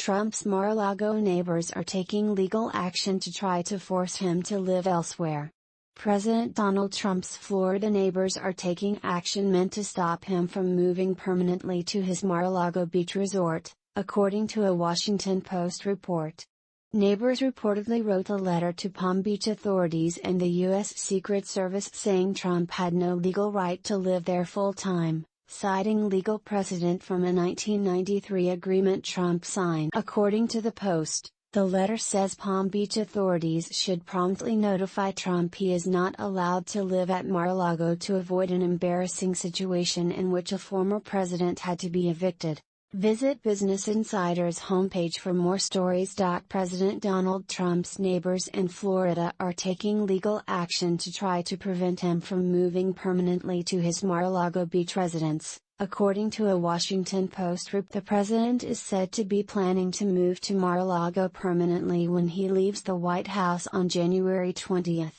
Trump's Mar-a-Lago neighbors are taking legal action to try to force him to live elsewhere. President Donald Trump's Florida neighbors are taking action meant to stop him from moving permanently to his Mar-a-Lago beach resort, according to a Washington Post report. Neighbors reportedly wrote a letter to Palm Beach authorities and the U.S. Secret Service saying Trump had no legal right to live there full-time, citing legal precedent from a 1993 agreement Trump signed. According to the Post, the letter says Palm Beach authorities should promptly notify Trump he is not allowed to live at Mar-a-Lago to avoid an embarrassing situation in which a former president had to be evicted. Visit Business Insider's homepage for more stories. President Donald Trump's neighbors in Florida are taking legal action to try to prevent him from moving permanently to his Mar-a-Lago beach residence, according to a Washington Post report. The president is said to be planning to move to Mar-a-Lago permanently when he leaves the White House on January 20.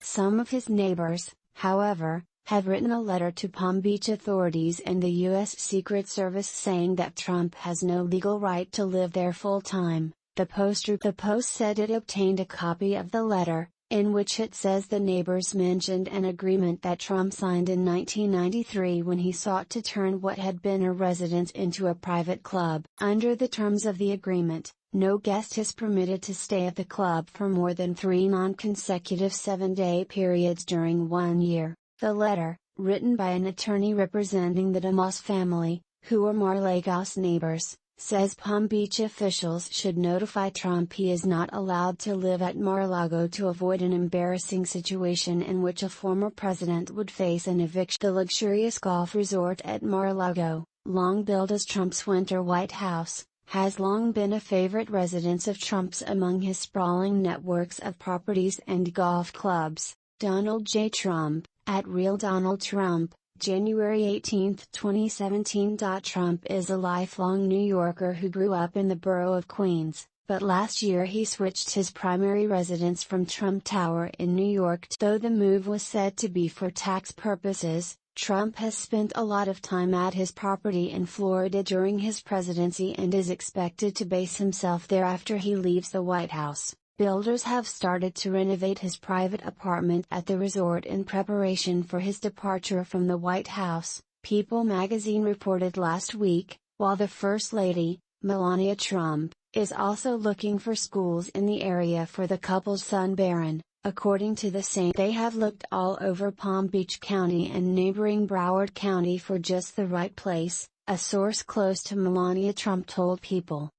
Some of his neighbors, however, have written a letter to Palm Beach authorities and the U.S. Secret Service saying that Trump has no legal right to live there full-time. The Post said it obtained a copy of the letter, in which it says the neighbors mentioned an agreement that Trump signed in 1993 when he sought to turn what had been a residence into a private club. Under the terms of the agreement, no guest is permitted to stay at the club for more than 3 non-consecutive 7-day periods during 1 year. The letter, written by an attorney representing the DeMoss family, who are Mar-a-Lago's neighbors, says Palm Beach officials should notify Trump he is not allowed to live at Mar-a-Lago to avoid an embarrassing situation in which a former president would face an eviction. The luxurious golf resort at Mar-a-Lago, long billed as Trump's winter White House, has long been a favorite residence of Trump's among his sprawling networks of properties and golf clubs. Donald J. Trump, at Real Donald Trump, January 18, 2017. Trump is a lifelong New Yorker who grew up in the borough of Queens, but last year he switched his primary residence from Trump Tower in New York. Though the move was said to be for tax purposes, Trump has spent a lot of time at his property in Florida during his presidency and is expected to base himself there after he leaves the White House. Builders have started to renovate his private apartment at the resort in preparation for his departure from the White House, People magazine reported last week, while the First Lady, Melania Trump, is also looking for schools in the area for the couple's son Barron. According to the same, they have looked all over Palm Beach County and neighboring Broward County for just the right place, a source close to Melania Trump told People.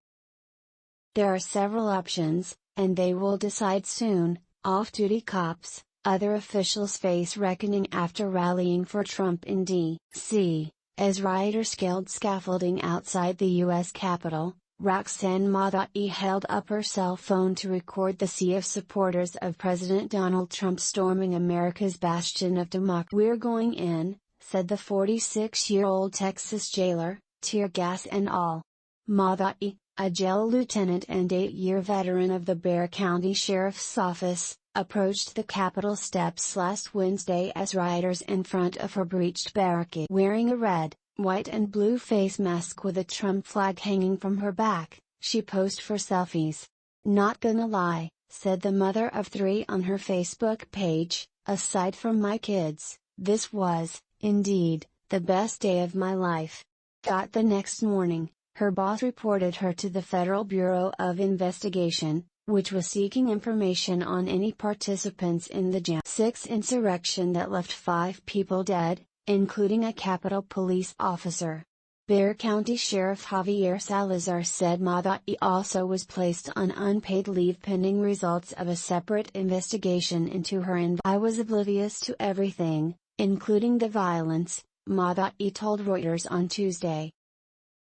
There are several options, and they will decide soon. Off-duty cops, other officials face reckoning after rallying for Trump in D.C., as rioters scaled scaffolding outside the U.S. Capitol. Roxanne Modafferi held up her cell phone to record the sea of supporters of President Donald Trump storming America's bastion of democracy. "We're going in," said the 46-year-old Texas jailer, tear gas and all. Modafferi, a jail lieutenant and 8-year veteran of the Bexar County Sheriff's Office, approached the Capitol steps last Wednesday as rioters in front of her breached barricade. Wearing a red, white and blue face mask with a Trump flag hanging from her back, she posed for selfies. "Not gonna lie," said the mother of 3 on her Facebook page, "aside from my kids, this was, indeed, the best day of my life." The next morning, her boss reported her to the Federal Bureau of Investigation, which was seeking information on any participants in the Jan. 6 insurrection that left 5 people dead, including a Capitol Police officer. Bexar County Sheriff Javier Salazar said Modafferi also was placed on unpaid leave pending results of a separate investigation into her involvement. "I was oblivious to everything, including the violence," Modafferi told Reuters on Tuesday.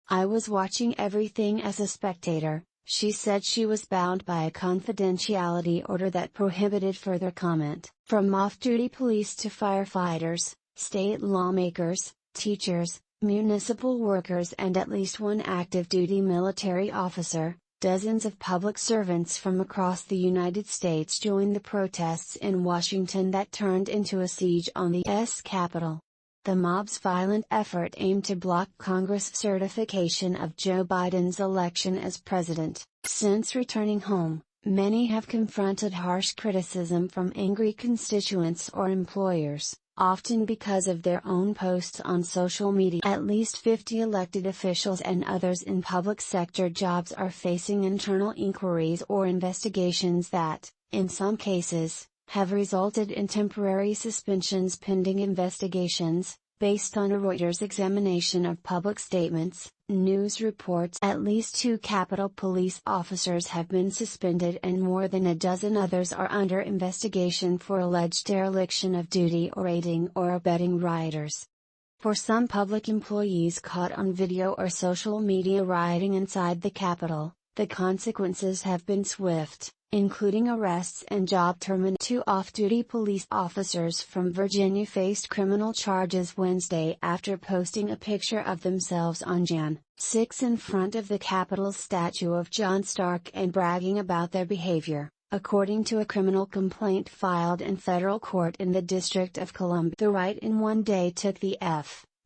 "I was watching everything as a spectator." She said she was bound by a confidentiality order that prohibited further comment. From off-duty police to firefighters, state lawmakers, teachers, municipal workers and at least one active-duty military officer, dozens of public servants from across the United States joined the protests in Washington that turned into a siege on the U.S. Capitol. The mob's violent effort aimed to block Congress' certification of Joe Biden's election as president. Since returning home, many have confronted harsh criticism from angry constituents or employers, often because of their own posts on social media. At least 50 elected officials and others in public sector jobs are facing internal inquiries or investigations that, in some cases, have resulted in temporary suspensions pending investigations, based on a Reuters examination of public statements. News reports at least 2 Capitol Police officers have been suspended and more than a dozen others are under investigation for alleged dereliction of duty or aiding or abetting rioters. For some public employees caught on video or social media rioting inside the Capitol, the consequences have been swift, including arrests and job termination. 2 off-duty police officers from Virginia faced criminal charges Wednesday after posting a picture of themselves on Jan. 6 in front of the Capitol's statue of John Stark and bragging about their behavior, according to a criminal complaint filed in federal court in the District of Columbia. The riot in one day took the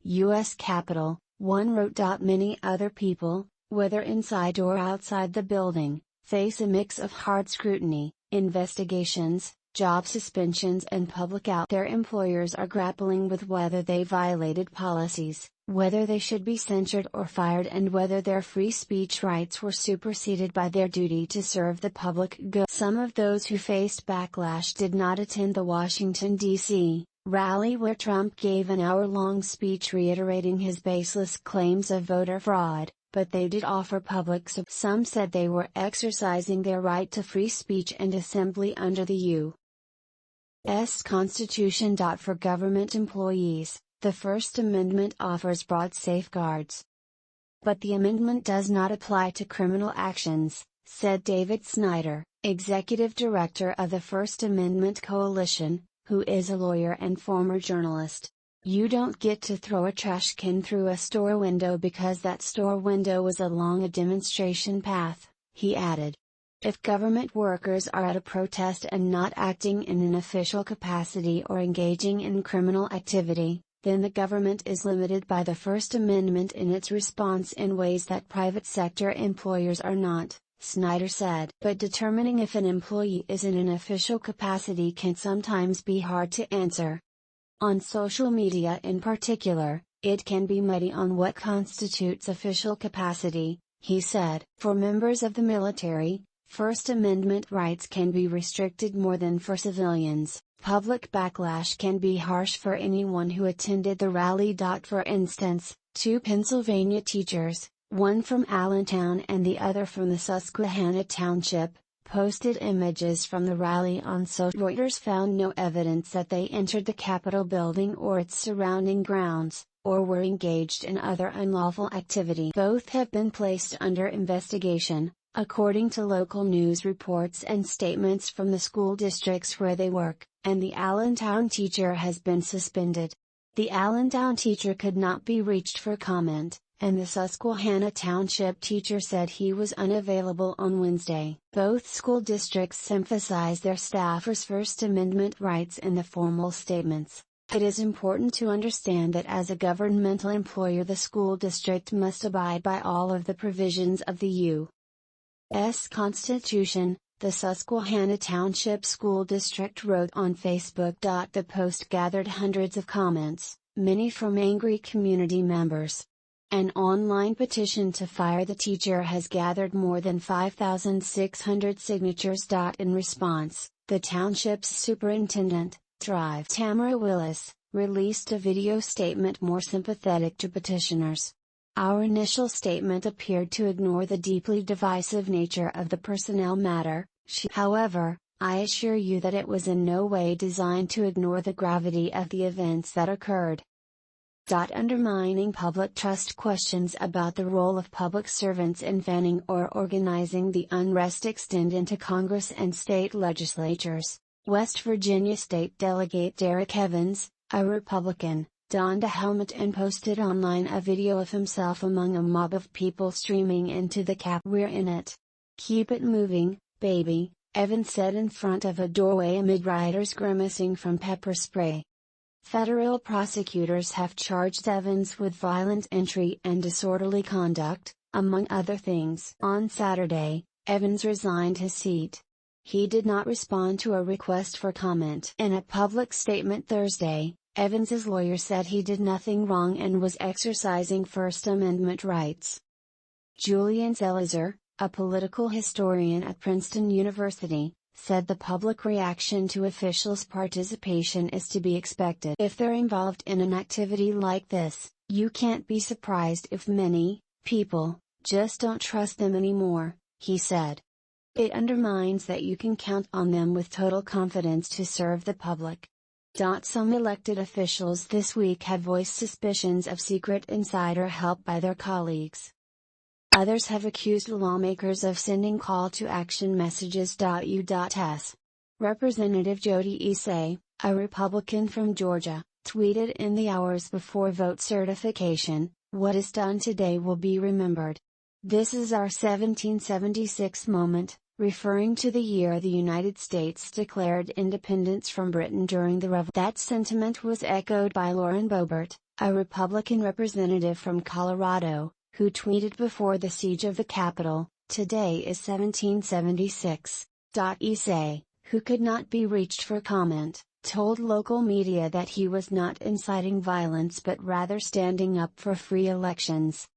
U.S. Capitol, one wrote. Many other people, whether inside or outside the building, face a mix of hard scrutiny, investigations, job suspensions and public out. Their employers are grappling with whether they violated policies, whether they should be censured or fired, and whether their free speech rights were superseded by their duty to serve the public good. Some of those who faced backlash did not attend the Washington, D.C. rally where Trump gave an hour-long speech reiterating his baseless claims of voter fraud, but they did offer public support. Some said they were exercising their right to free speech and assembly under the U.S. Constitution. For government employees, the First Amendment offers broad safeguards. But the amendment does not apply to criminal actions, said David Snyder, executive director of the First Amendment Coalition, who is a lawyer and former journalist. You don't get to throw a trash can through a store window because that store window was along a demonstration path, he added. If government workers are at a protest and not acting in an official capacity or engaging in criminal activity, then the government is limited by the First Amendment in its response in ways that private sector employers are not, Snyder said. But determining if an employee is in an official capacity can sometimes be hard to answer. On social media in particular, it can be muddy on what constitutes official capacity, he said. For members of the military, First Amendment rights can be restricted more than for civilians. Public backlash can be harsh for anyone who attended the rally. For instance, 2 Pennsylvania teachers, one from Allentown and the other from the Susquehanna Township, posted images from the rally on social. Reuters found no evidence that they entered the Capitol building or its surrounding grounds, or were engaged in other unlawful activity. Both have been placed under investigation, according to local news reports and statements from the school districts where they work, and the Allentown teacher has been suspended. The Allentown teacher could not be reached for comment, and the Susquehanna Township teacher said he was unavailable on Wednesday. Both school districts emphasize their staffers' First Amendment rights in the formal statements. It is important to understand that as a governmental employer the school district must abide by all of the provisions of the U.S. Constitution, the Susquehanna Township School District wrote on Facebook. The post gathered hundreds of comments, many from angry community members. An online petition to fire the teacher has gathered more than 5,600 signatures. In response, the township's superintendent, Thrive Tamara Willis, released a video statement more sympathetic to petitioners. Our initial statement appeared to ignore the deeply divisive nature of the personnel matter, however, I assure you that it was in no way designed to ignore the gravity of the events that occurred. Undermining public trust. Questions about the role of public servants in fanning or organizing the unrest extend into Congress and state legislatures. West Virginia State Delegate Derek Evans, a Republican, donned a helmet and posted online a video of himself among a mob of people streaming into the Capitol. We're in it. Keep it moving, baby, Evans said in front of a doorway amid rioters grimacing from pepper spray. Federal prosecutors have charged Evans with violent entry and disorderly conduct, among other things. On Saturday, Evans resigned his seat. He did not respond to a request for comment. In a public statement Thursday, Evans's lawyer said he did nothing wrong and was exercising First Amendment rights. Julian Zelizer, a political historian at Princeton University, said the public reaction to officials' participation is to be expected. If they're involved in an activity like this, you can't be surprised if many people just don't trust them anymore, he said. It undermines that you can count on them with total confidence to serve the public. Some elected officials this week have voiced suspicions of secret insider help by their colleagues. Others have accused lawmakers of sending call-to-action messages. U.S. Representative Jody Isay, a Republican from Georgia, tweeted in the hours before vote certification, "What is done today will be remembered. This is our 1776 moment," referring to the year the United States declared independence from Britain during the Revolution. That sentiment was echoed by Lauren Boebert, a Republican representative from Colorado, who tweeted before the siege of the Capitol, "Today is 1776. Isay, who could not be reached for comment, told local media that he was not inciting violence but rather standing up for free elections.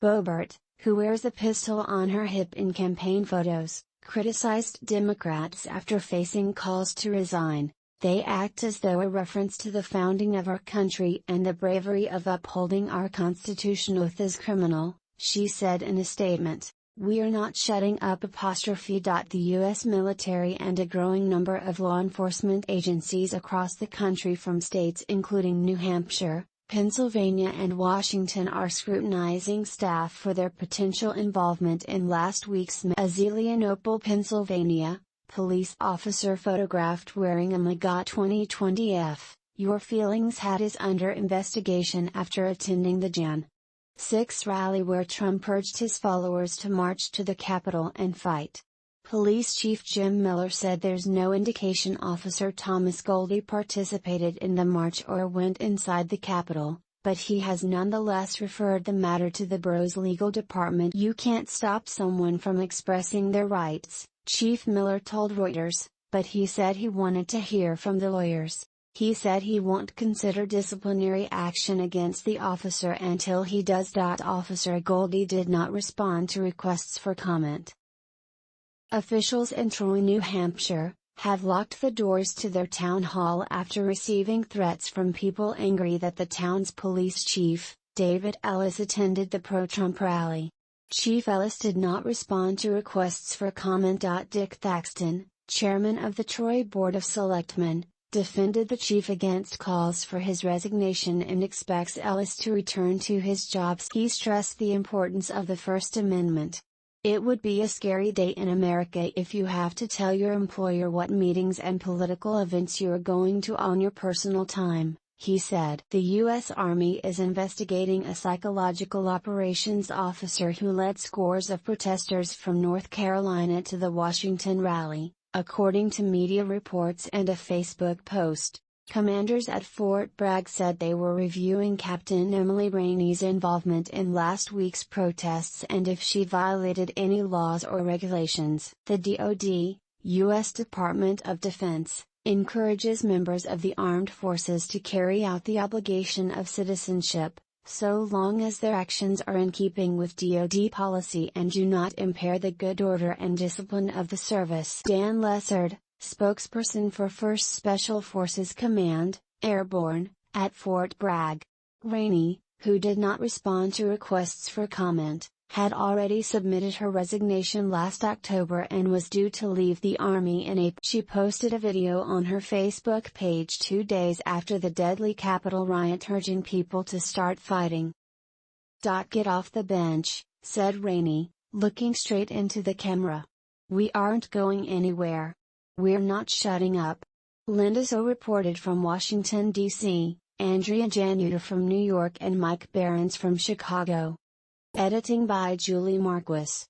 Boebert, who wears a pistol on her hip in campaign photos, criticized Democrats after facing calls to resign. "They act as though a reference to the founding of our country and the bravery of upholding our constitutional oath is criminal," she said in a statement. "We are not shutting up." The U.S. military and a growing number of law enforcement agencies across the country from states including New Hampshire, Pennsylvania and Washington are scrutinizing staff for their potential involvement in last week's Zelienople, Pennsylvania. Police officer photographed wearing a MAGA 2020 F. Your Feelings hat is under investigation after attending the Jan. 6 rally where Trump urged his followers to march to the Capitol and fight. Police Chief Jim Miller said there's no indication Officer Thomas Goldie participated in the march or went inside the Capitol, but he has nonetheless referred the matter to the borough's legal department. "You can't stop someone from expressing their rights," Chief Miller told Reuters, but he said he wanted to hear from the lawyers. He said he won't consider disciplinary action against the officer until he does. Officer Goldie did not respond to requests for comment. Officials in Troy, New Hampshire, have locked the doors to their town hall after receiving threats from people angry that the town's police chief, David Ellis, attended the pro-Trump rally. Chief Ellis did not respond to requests for comment. Dick Thaxton, chairman of the Troy Board of Selectmen, defended the chief against calls for his resignation and expects Ellis to return to his job. He stressed the importance of the First Amendment. "It would be a scary day in America if you have to tell your employer what meetings and political events you are going to on your personal time," he said. The U.S. Army is investigating a psychological operations officer who led scores of protesters from North Carolina to the Washington rally, according to media reports and a Facebook post. Commanders at Fort Bragg said they were reviewing Captain Emily Rainey's involvement in last week's protests and if she violated any laws or regulations. The DoD, U.S. Department of Defense, encourages members of the armed forces to carry out the obligation of citizenship, so long as their actions are in keeping with DoD policy and do not impair the good order and discipline of the service. Dan Lessard, spokesperson for 1st Special Forces Command, Airborne, at Fort Bragg. Rainey, who did not respond to requests for comment, had already submitted her resignation last October and was due to leave the Army in April. She posted a video on her Facebook page 2 days after the deadly Capitol riot urging people to start fighting. "Get off the bench," said Rainey, looking straight into the camera. "We aren't going anywhere. We're not shutting up." Linda So reported from Washington, D.C., Andrea Januta from New York and Mike Behrens from Chicago. Editing by Julie Marquis.